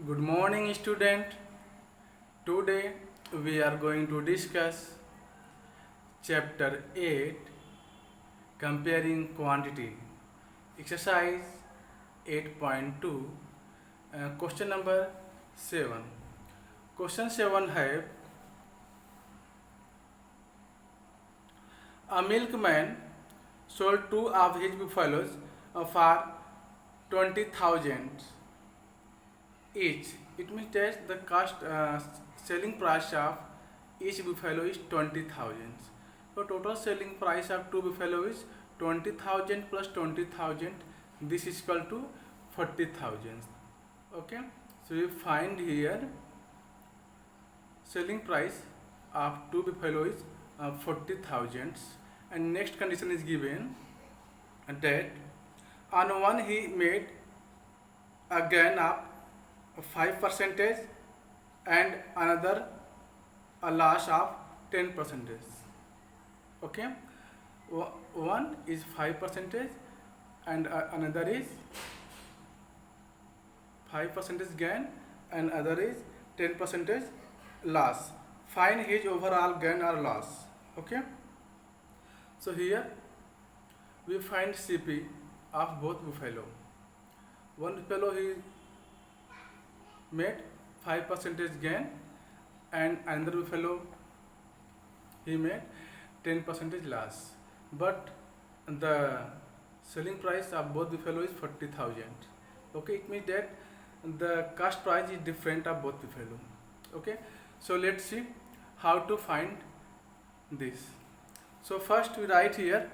Good morning, student. Today we are going to discuss chapter 8, comparing quantity. Exercise 8.2, question number 7. Question 7 है, a milkman sold two of his buffaloes for 20,000 each. It means that the selling price of each buffalo is 20,000. So total selling price of two buffalo is 20,000 plus 20,000. This is equal to 40,000. Okay. So we find here selling price of two buffalo is 40,000, and next condition is given that on one he made a gain of 5% and another a loss of 10%. Okay, one is 5% and another is 5% gain and other is 10% loss. Find his overall gain or loss. Okay, so here we find CP of both buffalo. One buffalo he made 5% gain and another buffalo he made 10% loss, but the selling price of both buffalo is 40,000. Okay, it means that the cost price is different of both buffalo. Okay, so let's see how to find this. So first we write here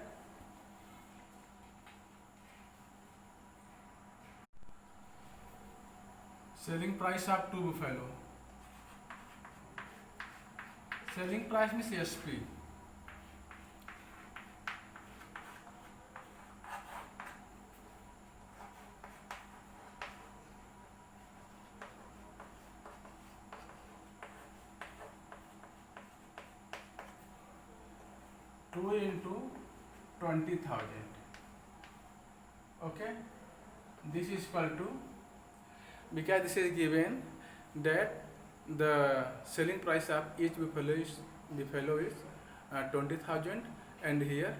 selling price of two buffalo. Selling price means SP. Two into 20,000. Okay, this is equal to, because this is given that the selling price of each buffalo is 20,000 and here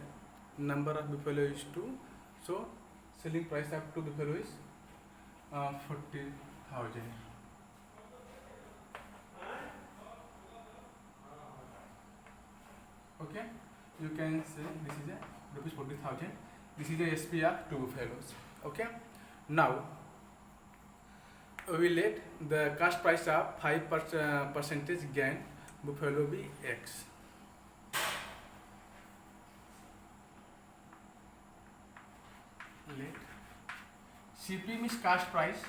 number of buffalo is 2, so selling price of two buffalo is 40,000. Okay, you can say this is a rupees 40,000. This is a SP of two buffaloes. Okay, now we let the cost price of 5% gain buffalo be X. Let CP means cost price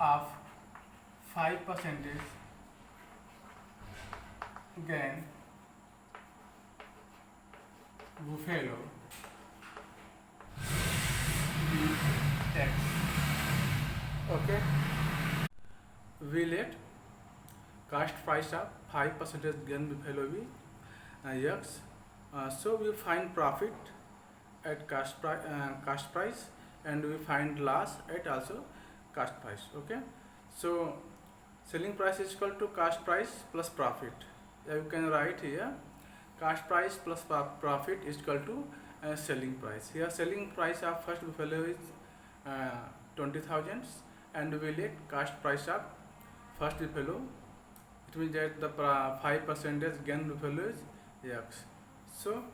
of 5% gain buffalo be X. Okay, we let cost price of 5% gain buffalo be X. So we find profit at cost price and we find loss at also cost price. Okay, so selling price is equal to cost price plus profit. You can write here cost price plus profit is equal to selling price. Here selling price of first buffalo is 20,000 and we let cost price of first buffalo. It means that the 5% gain buffalo is X. So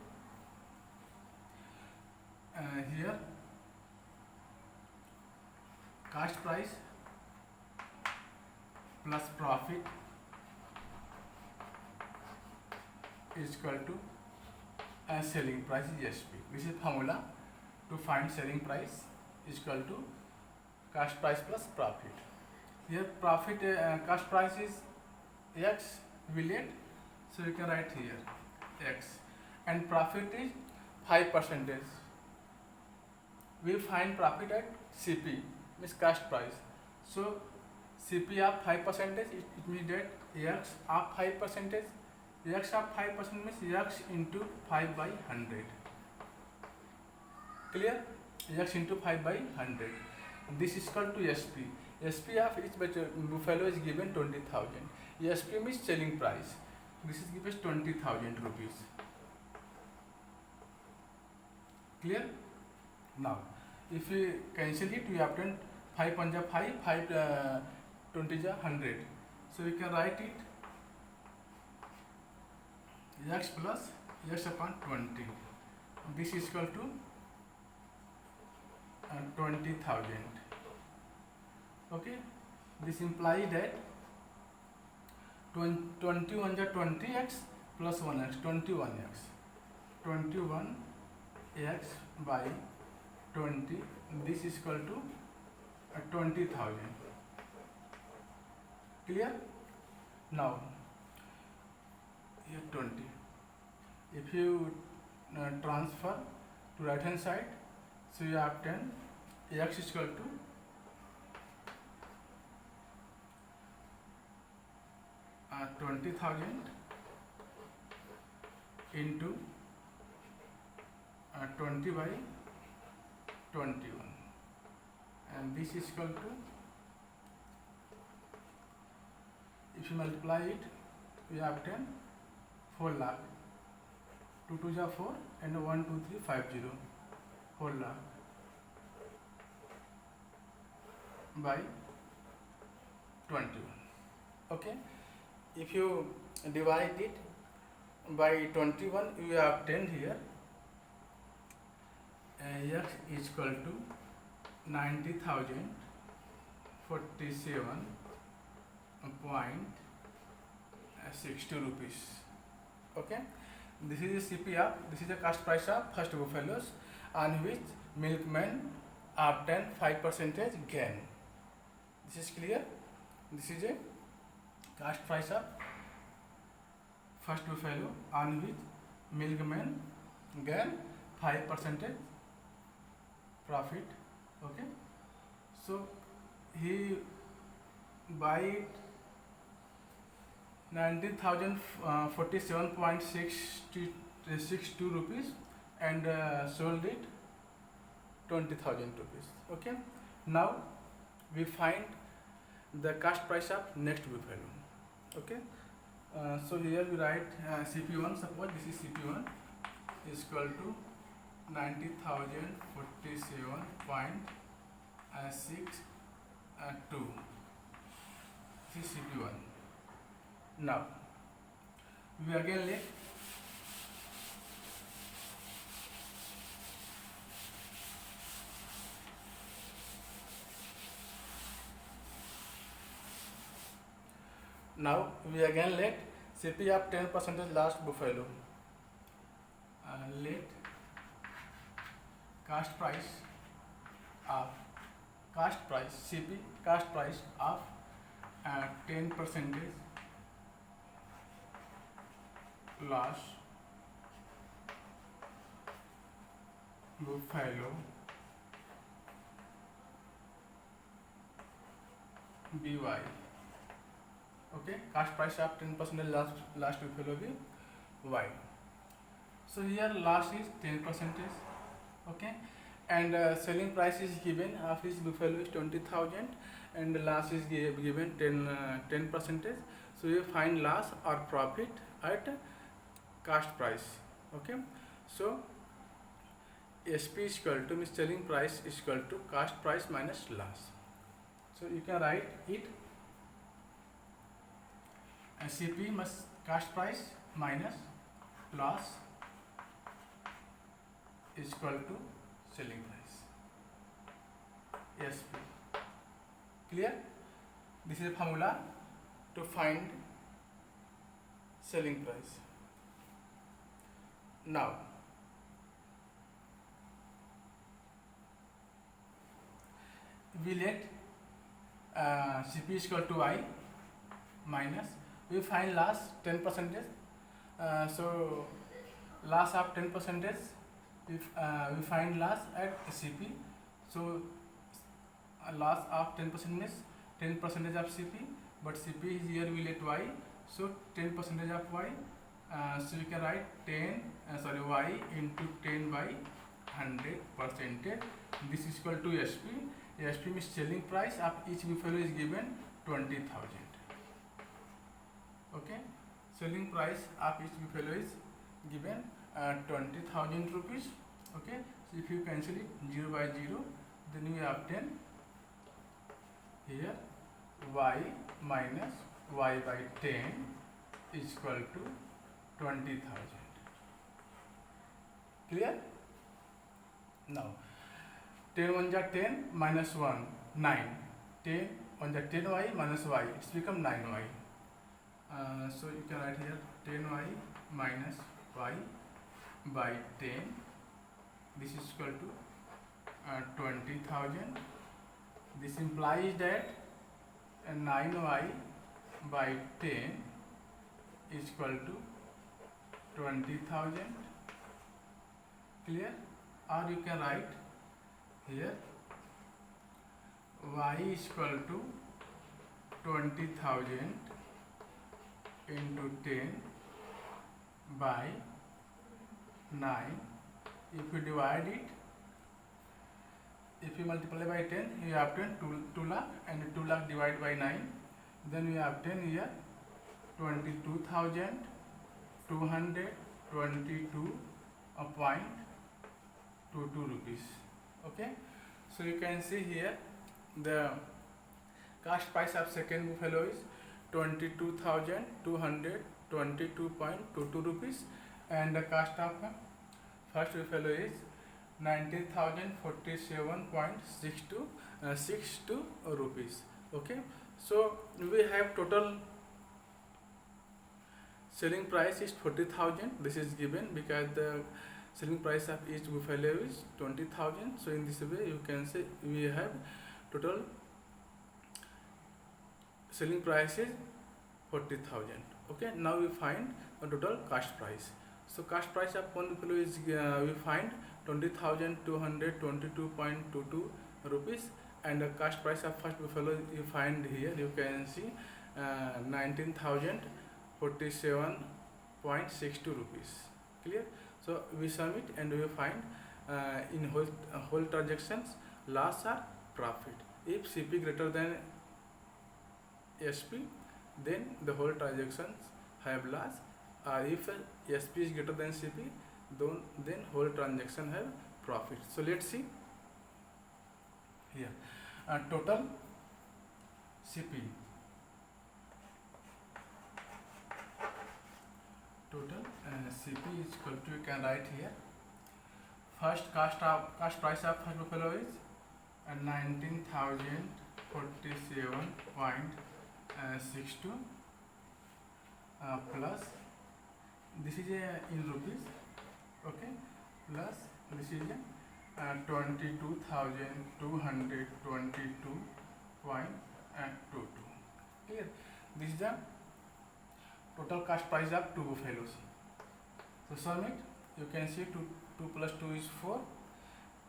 here cost price plus profit is equal to selling price is SP. This is formula to find selling price is equal to cost price plus profit. Here profit cost price is X we let, so you can write here X, and profit is 5%. We find profit at CP means cost price. So CP of 5%, it means that X of 5%. X of 5% means X into 5 by 100. Clear? X into 5 by 100. This is equal to SP. SP of each buffalo is given 20,000. SP means selling price. This is given 20,000 rupees. Clear? Now, if we cancel it, we obtain 5 1 5, 5 20 100. So we can write it x plus x upon 20. This is equal to 20,000. Okay, this implies that 21 20x plus 1x, 21x, 21x by 20. This is equal to 20,000. Clear? Now here 20. If you transfer to right hand side, so you obtain x is equal to 20,000 into 20 by 21, and this is equal to, if you multiply it, we obtain 4 lakh. 2 2 are 4 and 1 2 3 5 0, 4 lakh by 21. Okay, if you divide it by 21, you obtain here x is equal to 90,047.60 rupees. Okay, this is a CPF. This is the cost price of first buffaloes on which milkman obtain 5% gain. This is clear. This is a cost price of first buffalo on which milkman gain 5% profit. Okay, so he buy 90,047.62 rupees and sold it 20,000 rupees. Okay, now we find the cost price of next buffalo. Okay, so here we write CP1. Suppose this is CP1 is equal to 90,047.62. This is CP1. Now we again let CP of 10% last buffalo. Let cost price CP cost price of 10% last buffalo BY. Okay, cost price of 10% last buffalo BY. So here loss is 10%. Okay, and selling price is given of this buffalo is 20,000 and the loss is given 10%. So you find loss or profit at cost price. Okay, so SP is equal to means selling price is equal to cost price minus loss. So you can write it as CP must cost price minus loss is equal to selling price, SP. Clear? This is a formula to find selling price. Now we let CP is equal to I minus, we find loss 10%. So loss of 10%, if we find loss at CP, so loss of 10% means 10% of CP, but CP is here we let Y, so 10% of Y. So you can write Y into 10 by 100%. This is equal to SP, ASP means selling price of each buffalo is given 20,000. Okay, selling price of each buffalo is given 20,000 rupees. Okay, so if you cancel it 0 by 0, then you obtain here y minus y by 10 is equal to 20,000. Clear? Now 10 1 ja 10 minus 1 9, 10 1 ja 10y minus y, it's become 9y. So you can write here 10y minus y by 10, this is equal to 20,000. This implies that 9y by 10 is equal to 20,000. Clear? Or you can write here y is equal to 20,000 into 10 by 9. If you divide it, if you multiply by 10, you obtain 2 lakh, and 2 lakh divided by 9, then we obtain here 22,222.22 rupees. Okay, so you can see here the cost price of second buffalo is 22,222.22 rupees, and the cost of first buffalo is 19,047.62 rupees. Okay, so we have total selling price is 40,000. This is given because the selling price of each buffalo is 20,000. So in this way you can say we have total selling price is 40,000. Okay, now we find the total cost price. So cost price of one buffalo is we find 20,222.22 rupees, and the cost price of first buffalo you find here, you can see 19,047.62 rupees. Clear? So we sum it and we find in whole transactions loss or profit. If CP greater than SP, then the whole transactions have loss, or if SP is greater than CP, then whole transaction have profit. So let's see here total CP. Total CP is equal to, you can write here, first cost price of first buffalo is 19,047.62 plus this is in rupees. Okay, plus this is 22,222.22. Clear? This is the total cost price of two buffaloes. So sum it, you can see 2 plus 2 is 4,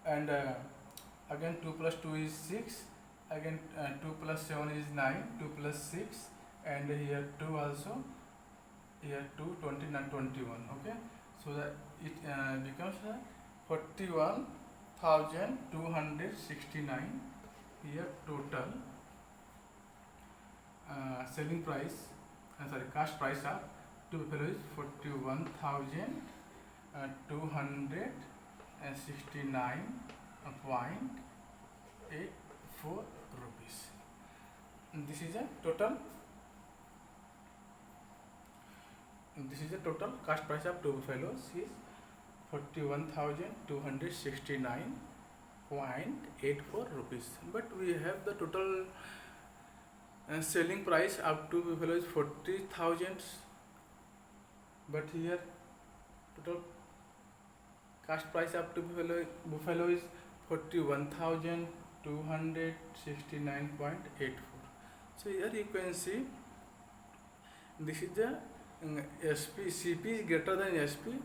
and again 2 plus 2 is 6, again 2 plus 7 is 9, 2 plus 6, and here 2 also, here 2, 20 and 21. Okay, so that it becomes 41,269. Here total selling price, cost price of two buffalo is 41,269.84 rupees. And this is a total. This is the total cost price of two buffaloes is 41,269.84 rupees. But we have the total selling price of two buffalo is 40,000. But here total cost price of two buffalo is 41,269.84. So here you can see this is the SP. CP is greater than SP.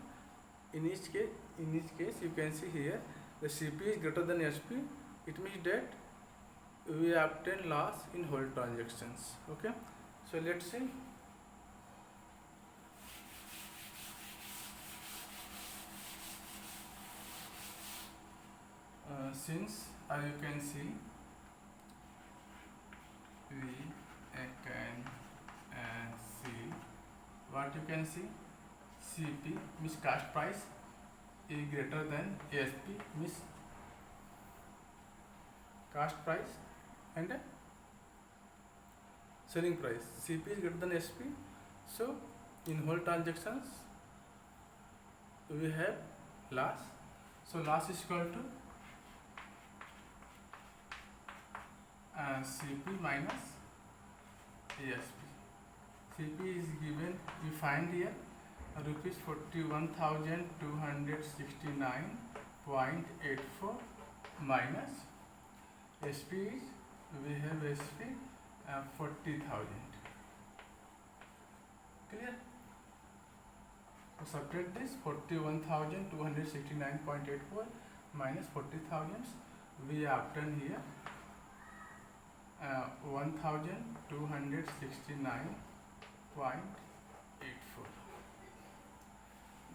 In each case you can see here the CP is greater than SP. It means that we obtain loss in whole transactions. Okay, so let's see. Since you can see what you can see, CP means cost price is greater than ASP means cost price and selling price. CP is greater than SP, so in whole transactions we have loss. So loss is equal to CP minus ASP. CP is given, we find here rupees 41,269.84 minus SP is, we have SP 40,000. Clear? So subtract this 41,269.84 minus 40,000, we obtain here 1,269.84.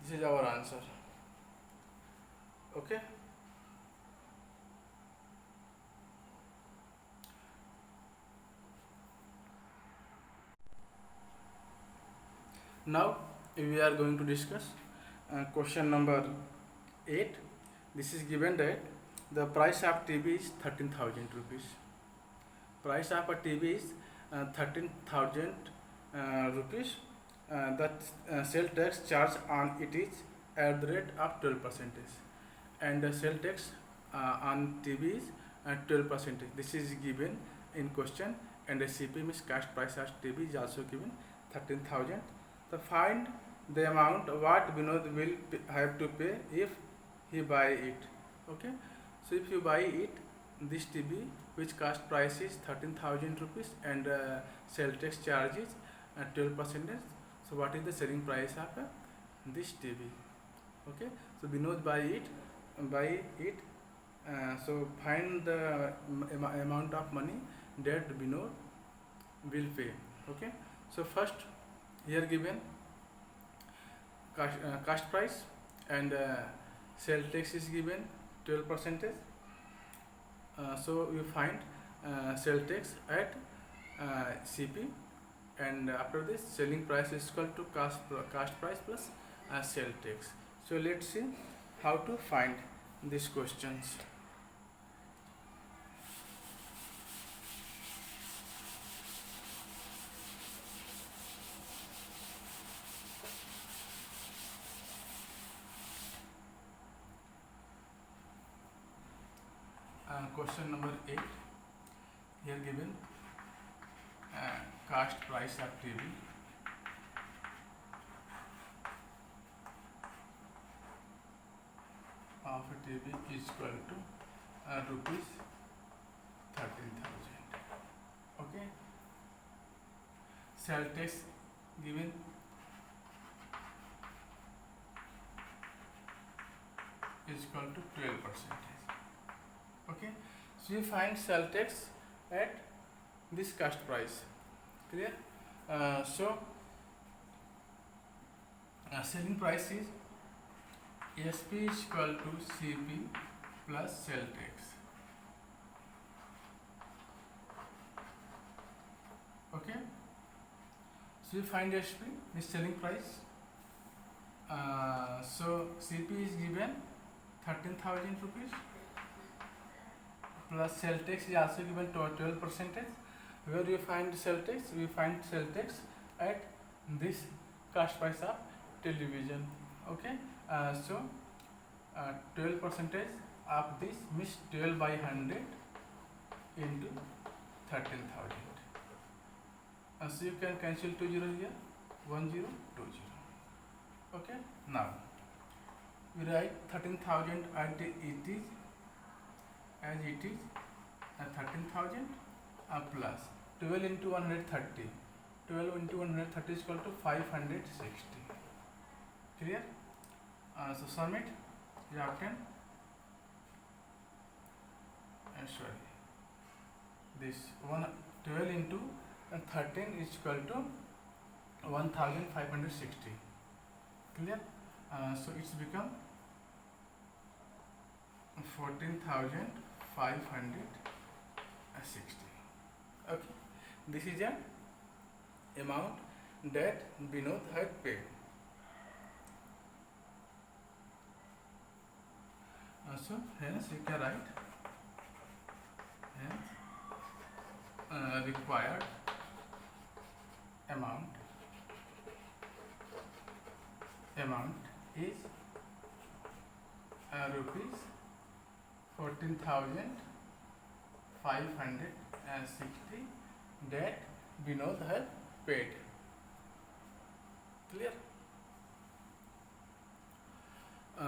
This is our answer. Okay. Now we are going to discuss question number 8. This is given that the price of TV is 13,000 rupees. Price of a TV is 13,000 rupees. The sale tax charge on it is at the rate of 12%, and the sale tax on TV is 12%. This is given in question, and the CP means cost price of TV is also given 13,000. So find the amount what Vinod will have to pay if he buy it. Okay. So if you buy it, this TV which cost price is 13,000 rupees and sale tax charge is 12%. So what is the selling price of this TV? Okay. So Vinod buy it. So find the amount of money that Vinod will pay. Okay. So first here given cost price and sale tax is given 12%. So you find sale tax at CP, and after this selling price is equal to cost price plus sale tax. So let's see how to find these questions. Question number 8, here given cost price of TV of a TV is equal to rupees 13,000. Okay. Sale tax given is equal to 12%. Okay, so you find sale tax at this cost price. Clear? Selling price is ASP is equal to CP plus sale tax. Okay, so you find ASP is selling price. So CP is given 13,000 rupees. Plus sale tax is also given to 12%. Where you find sale tax? We find sale tax at this cost price of television. Okay. 12% of this means 12 by 100 into 13,000. So you can cancel 2 0 here, 1 0 2 0. Okay. Now we write 13,000 and it is as it is 13,000 plus 12 into 130. 12 into 130 is equal to 560. Clear? So sum it. You obtain. Sorry. This 12 into 13 is equal to 1,560. Clear? So it's become 14,560. Okay, this is an amount that Vinod had paid. So hence you can write hence required amount is rupees 14,560 that Vinod had paid. Clear?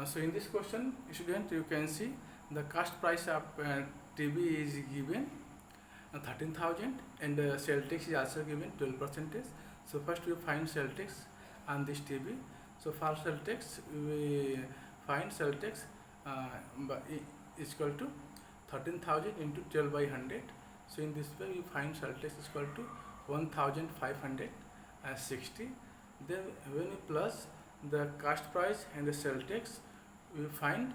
So in this question, student, you can see the cost price of TV is given 13,000 and sale tax is also given 12%. So first we find sale tax on this TV. So for sale tax we find sale tax is equal to 13,000 into 12 by 100. So in this way we find sale tax is equal to 1,560. Then when we plus the cost price and the sale tax, we find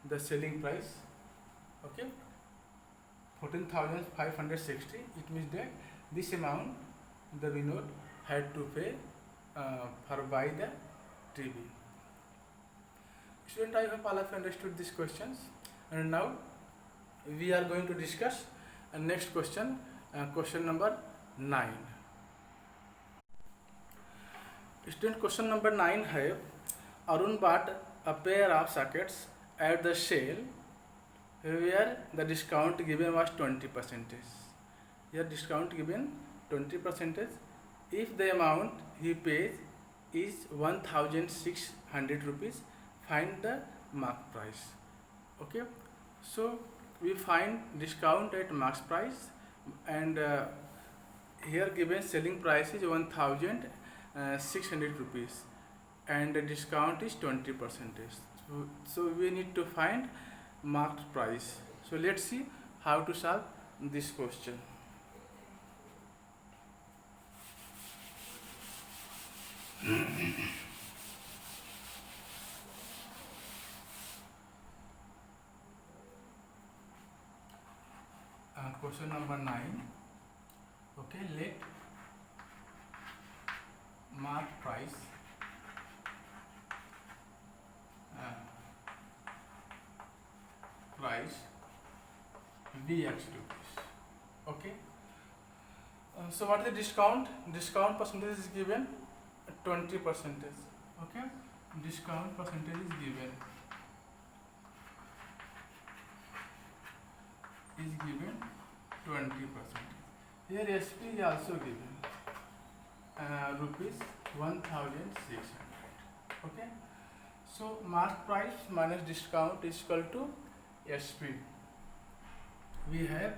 the selling price. Okay, 14,560. It means that this amount the Vinod had to pay for buy the TV. Student, I hope all of you understood these questions. And now we are going to discuss next question, question number 9. Student, question number 9 है Arun bought a pair of sockets at the sale where the discount given was 20%. Here discount given 20%. If the amount he pays is 1,600 rupees, find the mark price. Okay, so we find discount at max price, and here given selling price is 1,600 rupees and the discount is 20%. So we need to find marked price. So let's see how to solve this question. Question number 9. Okay, let mark price Vx rupees. Okay. So what is the discount? Discount percentage is given 20%. Okay. Discount percentage is given 20%. Here SP is also given rupees 1,600. Okay. So mark price minus discount is equal to SP. We have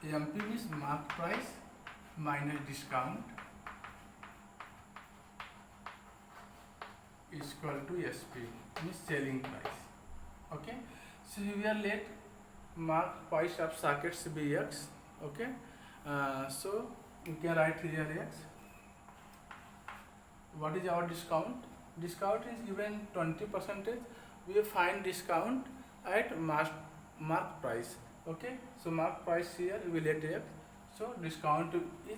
MP means mark price minus discount is equal to SP means selling price. Okay. So we are let mark price of sockets Bx. Okay. So you can write here X. What is our discount? Discount is given 20%. We find discount at mark price. Okay. So mark price here we let X. So discount is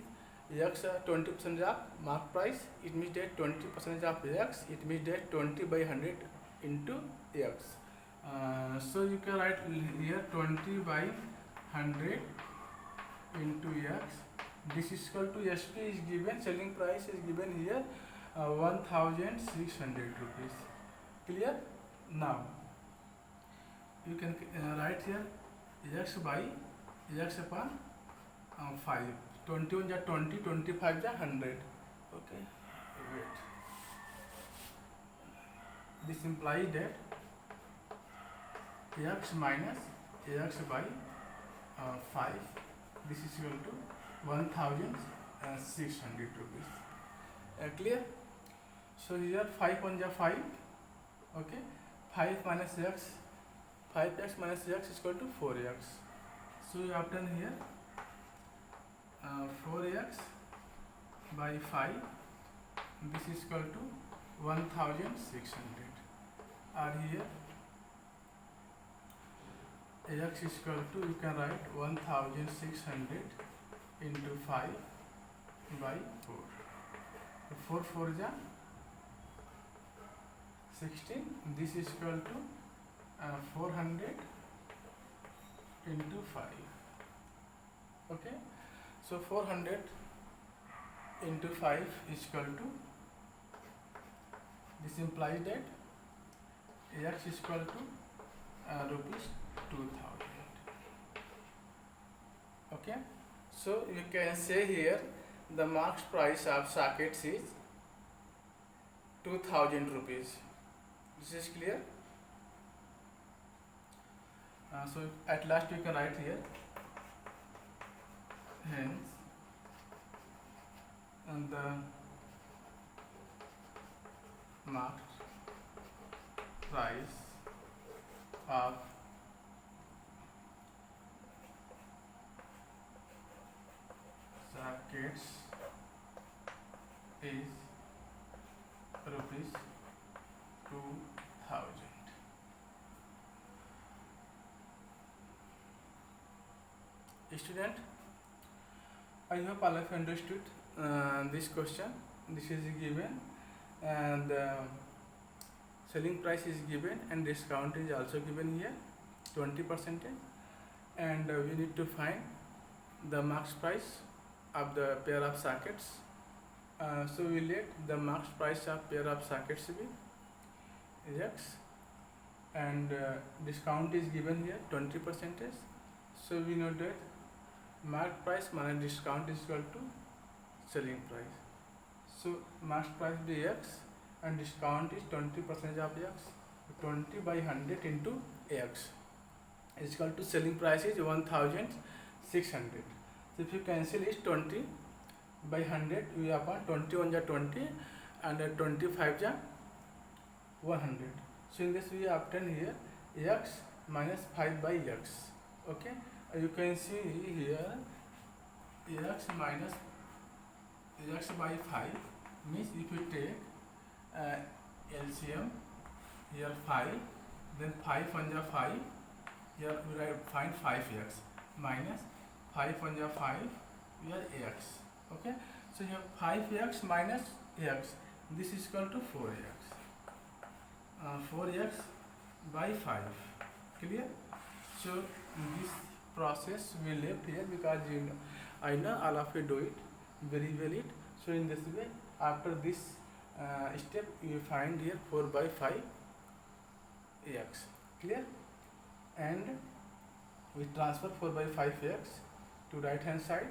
X 20% of mark price. It means that 20% of X. It means that 20 by 100 into X. So you can write here 20 by 100 into X. This is equal to SP is given, selling price is given here 1,600 rupees. Clear? Now you can write here X by X upon 5. 21 is 20, 25 is 100. Okay. Wait. This implies that X minus X by 5. This is equal to 1,600 rupees. Clear? So here 5 1 is 5. Okay. 5 minus X, 5x minus X is equal to 4x. So you obtain here 4x by 5. This is equal to 1,600. And here X is equal to, you can write 1,600 into 5 by 4. 4 4 ja 16. This is equal to 400 into 5. Okay, so 400 into 5 is equal to, this implies that x is equal to rupees 2000. Okay, so you can say here the market price of sockets is 2000 rupees. This is clear. So at last you can write here, hence, and the market price of sockets is rupees 2000. Student, I hope all of you understood this question. This is given, and selling price is given, and discount is also given here, 20%, and we need to find the max price of the pair of sockets. So we let the max price of pair of sockets be x, and discount is given here, 20%. So we know that market price minus discount is equal to selling price. So market price be x and discount is 20% of x. 20 by 100 into x is equal to selling price is 1600. So if you cancel is 20 by 100, we upon 21 ja 20 and 25 ja 100. So in this we obtain here x minus 5 by x. Okay, you can see here x minus x by 5 means if you take LCM here 5, then 5 1 ja 5, here we write find 5x minus 5 1 ja 5, here x. Okay, so here 5x minus x, this is equal to 4x. 4x by 5. Clear? So this process we left here because I know all of you do it very well it. So in this way, after this step, you find here 4 by 5 x. Clear? And we transfer 4 by 5 x to right hand side.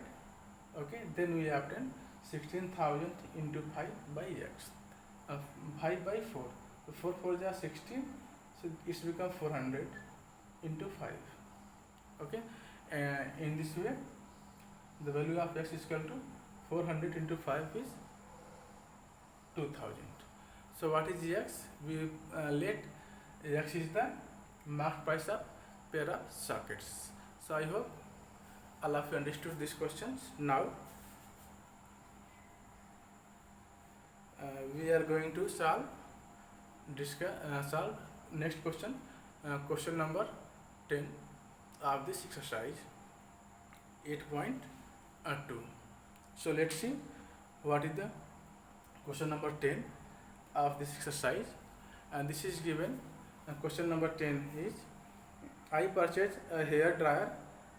Okay, then we obtain 16,000 into 5 by x. 5 by 4. So 4 4 is 16. So it's become 400 into 5. Okay, in this way, the value of x is equal to 400 into 5 is 2000. So what is x? We let x is the market price of pair of sockets. So I hope all of you understood these questions. Now we are going to solve next question, question number 10 of this exercise 8.2. So let's see what is the question number 10 of this exercise, and this is given. Question number 10 is, I purchased a hair dryer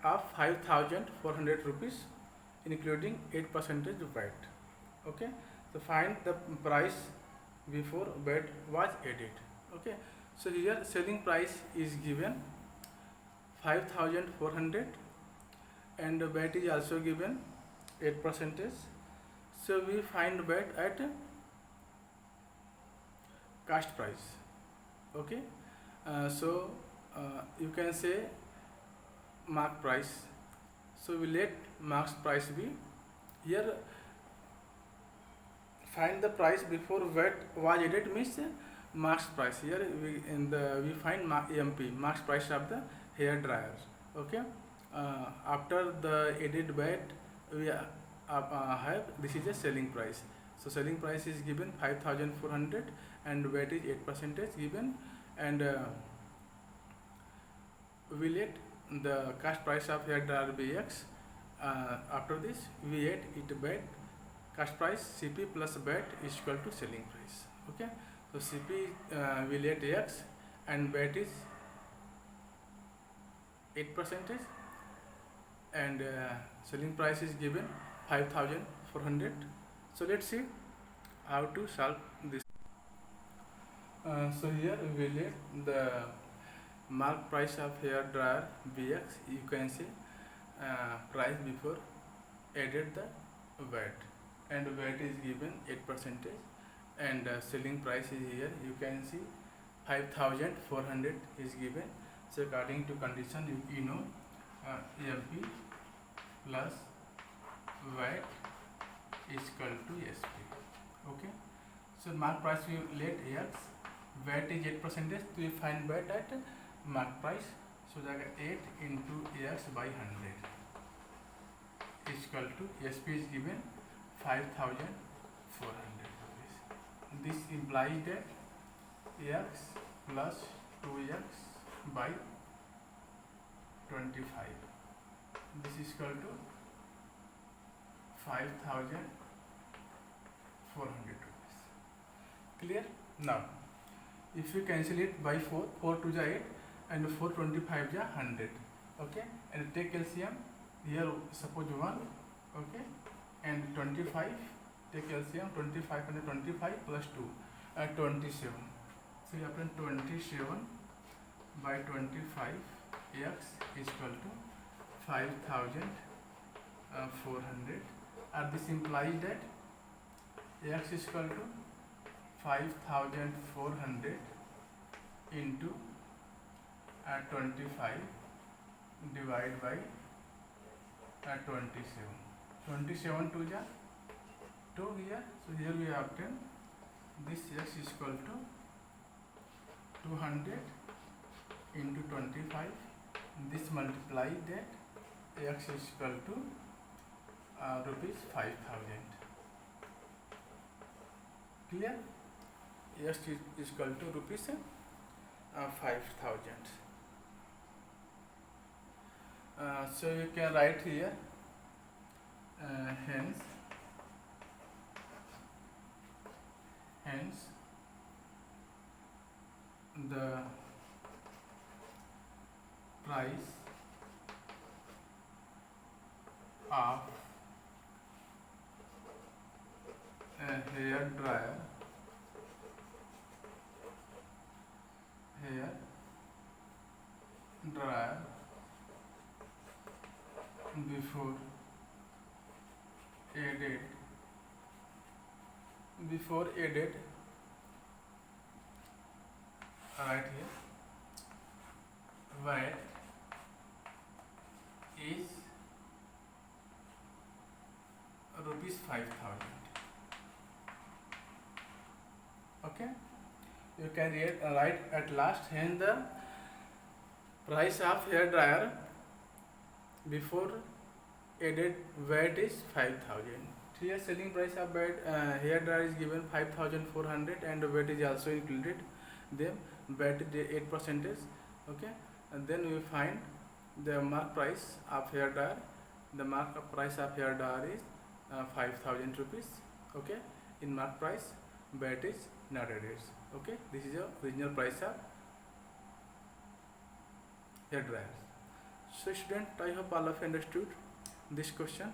of 5,400 rupees including 8% VAT. Okay, so find the price before VAT was added. Okay, so here selling price is given 5,400 and VAT is also given 8%. So we find VAT at cost price. Okay, so you can say mark price. So we let mark price be here. Find the price before VAT was added means marks price. Here we find MP, marks price of the hair dryer. Okay, after the added VAT we have, this is a selling price. So selling price is given 5,400 and VAT is 8% given, and we let the cost price of hair dryer be x. After this we add it back cost price CP plus VAT is equal to selling price. Okay, so CP will at X and VAT is 8%, and selling price is given 5,400. So let's see how to solve this. So here we will let the mark price of hair dryer BX. You can see price before added the VAT, and VAT is given 8%, and selling price is here. You can see 5,400 is given. So according to condition, you know MP plus VAT is equal to SP. Okay, so mark price we let X, VAT is 8%, so we find VAT at mark price. So that 8 into X by 100 is equal to SP is given 5,400 rupees. This implies that X plus 2X by 25. This is equal to 5,400 rupees. Clear? Now, if you cancel it by 4, 4 to the 8, and 425 the 100. Okay, and take LCM. Here suppose 1. Okay, and 25. Take LCM. 25 and 25 plus 2, 27. So you append 27 by 25. X is equal to 5,400. And this implies that X is equal to 5,400 into 25 divided by 27. 27 to the 2 here. So here we obtain this X is equal to 200 into 25. This multiply that X is equal to rupees 5,000. Clear? X is equal to rupees 5,000. So you can write here hence the price of a hair dryer before added right here VAT is rupees 5,000. Okay, you can write at last, hence the price of hair dryer before added VAT is 5,000. Here selling price of hair dryer is given 5,400, and VAT is also included. Then VAT is 8%. Okay, and then we find the mark price of hair dryer. The mark price of hair dryer is 5,000 rupees. Okay, in mark price VAT is not added. Okay, this is the original price of hair dryer. So student, I hope all of you understood this question.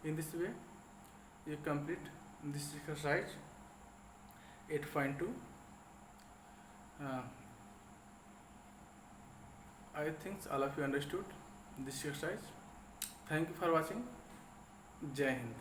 In this way you complete this exercise 8.2. I think all of you understood this exercise. Thank you for watching. Jai Hind.